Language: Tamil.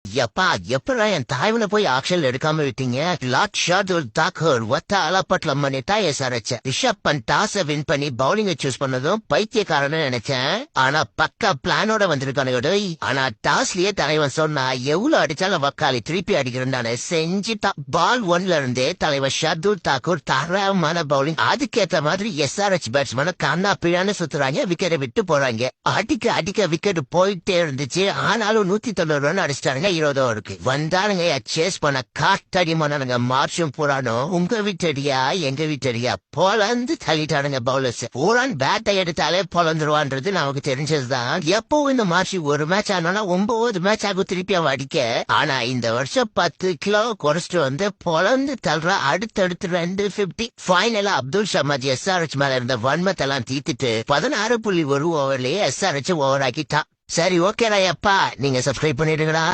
எப்பா எப்படா என் தாய்வுல போய் ஆக்ஷன் எடுக்காம விட்டீங்க. லாட் ஷார்துல் தாக்கூர் ஒத்த அலப்பட்லம் பண்ணிட்டா எஸ்ஆர்எச் ரிஷப் பண்ட் டாஸ வின் பண்ணி பவுலிங்க சூஸ் பண்ணதும் பைத்தியக்காரன்னு நினைச்சேன். ஆனா பக்கா பிளானோட வந்திருக்கானு. ஆனா டாஸ்லயே தலைவன் சொன்னா எவ்வளவு அடிச்சாலும் வக்காலி திருப்பி அடிக்கிறேன் செஞ்சுட்டா. பால் 1ல இருந்தே தலைவர் ஷார்துல் தாக்கூர் தரமான பவுலிங். அதுக்கேத்த மாதிரி எஸ்ஆர்எச் பேட்ஸ்மேன் கண்ணா பிழான்னு சுத்துறாங்க, விக்கெட்டை விட்டு போறாங்க. அடிக்க அடிக்க விக்கெட் போயிட்டே இருந்துச்சு. ஆனாலும் 190 ரன் அடிச்சிட்டாருங்க. 20 ஓவருக்கு வந்தாருங்க. சேஸ் பண்ண காட்டடி மன்னனுங்க. மார்ச்சும் புறானும் உங்க விட்டடியா எங்க விட்டடியா பொலந்து தள்ளிட்டானுங்க பவுலர்ஸ். பூரான் பேட்டை எடுத்தாலே பொலந்துருவான்றது நமக்கு தெரிஞ்சதுதான். எப்போ இந்த மார்ச் ஒரு மேட்ச் ஆனா 9 மேட்ச் ஆகும் திருப்பி அவன் அடிக்க. ஆனா இந்த வருஷம் 10 கிலோ குறைச்சிட்டு வந்து பொலந்து தள்ளுறா. அடுத்தடுத்து 250. ஃபைனலா அப்துல் ஷமாஜ் எஸ்ஆர்எச் மேல இருந்த வன்மத்தெல்லாம் தீத்துட்டு 16.1 ஓவர்லயே எஸ்ஆர்எச் ஓவர் ஆக்கிட்டான். சரி ஓகேடா எப்பா, நீங்க சப்ஸ்கிரைப் பண்ணிடுங்களா.